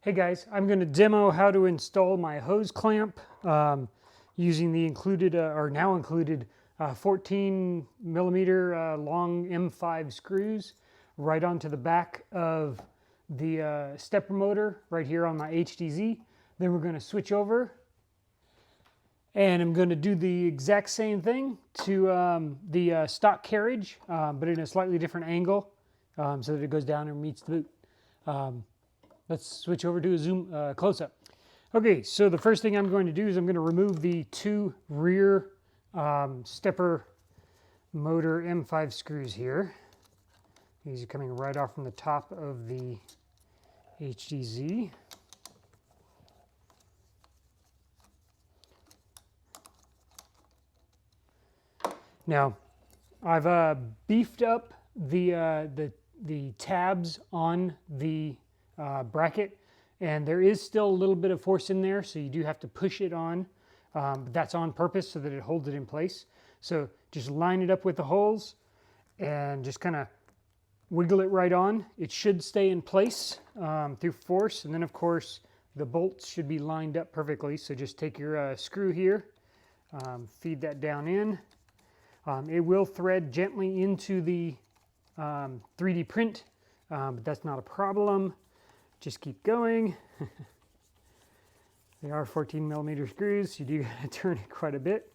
Hey guys, I'm going to demo how to install my hose clamp using the included or now included 14 millimeter long M5 screws right onto the back of the stepper motor right here on my HDZ. Then we're going to switch over and I'm going to do the exact same thing to the stock carriage, but in a slightly different angle so that it goes down and meets the boot. Let's switch over to a zoom close-up. Okay, so the first thing I'm going to do is I'm going to remove the two rear stepper motor M5 screws here. These are coming right off from the top of the HDZ. Now, I've beefed up the tabs on the bracket, and there is still a little bit of force in there, so you do have to push it on, but that's on purpose so that it holds it in place. So just line it up with the holes and just kind of wiggle it right on. It should stay in place through force, and then of course the bolts should be lined up perfectly. So just take your screw here, feed that down in. It will thread gently into the 3D print, but that's not a problem. Just keep going. They are 14 millimeter screws. You do gotta turn it quite a bit.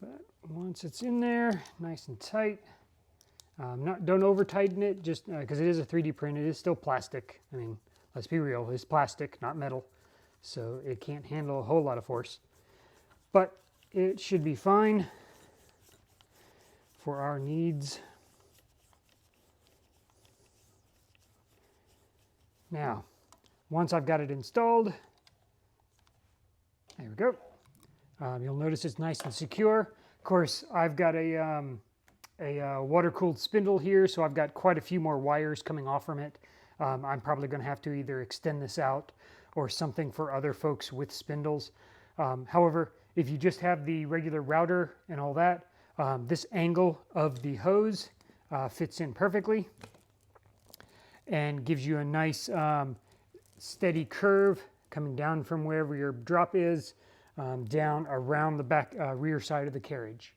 But once it's in there, nice and tight. Don't over tighten it, just because it is a 3D print. It is still plastic. I mean, let's be real, it's plastic, not metal. So it can't handle a whole lot of force. But it should be fine for our needs. Now, once I've got it installed, there we go. You'll notice it's nice and secure. Of course, I've got a water-cooled spindle here, so I've got quite a few more wires coming off from it. I'm probably going to have to either extend this out or something for other folks with spindles. However, if you just have the regular router and all that, this angle of the hose fits in perfectly and gives you a nice steady curve coming down from wherever your drop is down around the back rear side of the carriage.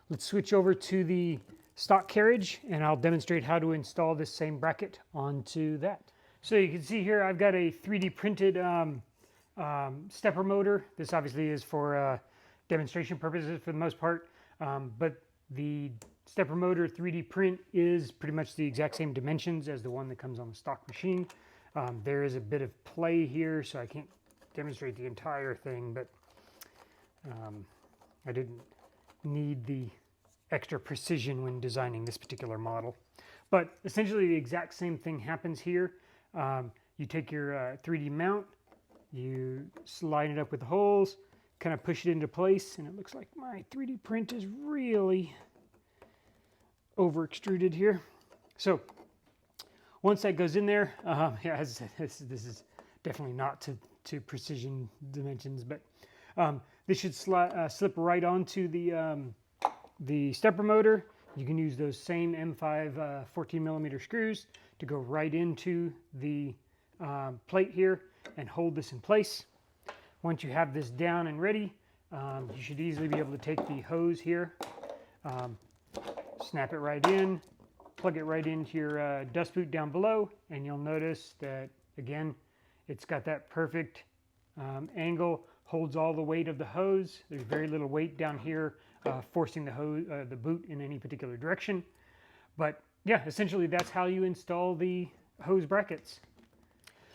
Let's switch over to the stock carriage and I'll demonstrate how to install this same bracket onto that. So you can see here I've got a 3D printed stepper motor. This obviously is for demonstration purposes for the most part. But the stepper motor 3D print is pretty much the exact same dimensions as the one that comes on the stock machine. There is a bit of play here, so I can't demonstrate the entire thing, but I didn't need the extra precision when designing this particular model. But essentially the exact same thing happens here. You take your 3D mount, you slide it up with the holes, kind of push it into place, and it looks like my 3D print is really over extruded here. So once that goes in there, yeah, as this is definitely not to precision dimensions, but this should slip right onto the stepper motor. You can use those same M5 14 millimeter screws to go right into the plate here and hold this in place. Once you have this down and ready, you should easily be able to take the hose here, snap it right in, plug it right into your dust boot down below, and you'll notice that, again, it's got that perfect angle, holds all the weight of the hose. There's very little weight down here forcing the boot in any particular direction. But yeah, essentially that's how you install the hose brackets.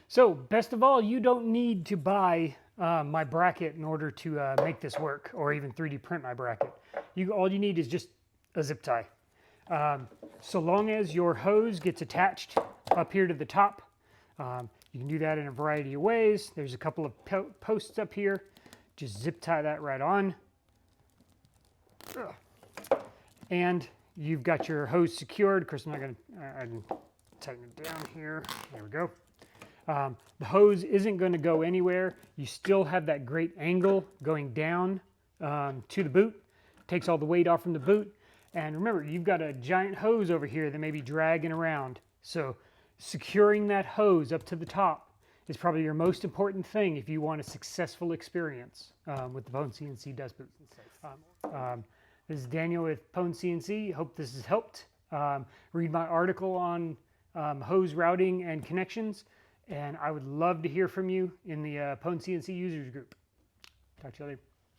So best of all, you don't need to buy my bracket in order to make this work, or even 3D print my bracket. All you need is just a zip tie. So long as your hose gets attached up here to the top, you can do that in a variety of ways. There's a couple of posts up here. Just zip tie that right on. And you've got your hose secured. Of course, I'm not going to tighten it down here. There we go. The hose isn't going to go anywhere. You still have that great angle going down to the boot. Takes all the weight off from the boot. And remember, you've got a giant hose over here that may be dragging around. So securing that hose up to the top is probably your most important thing if you want a successful experience with the PwnCNC Dust Boot. This is Daniel with PwnCNC. Hope this has helped. Read my article on hose routing and connections, and I would love to hear from you in the PwnCNC users group. Talk to you later.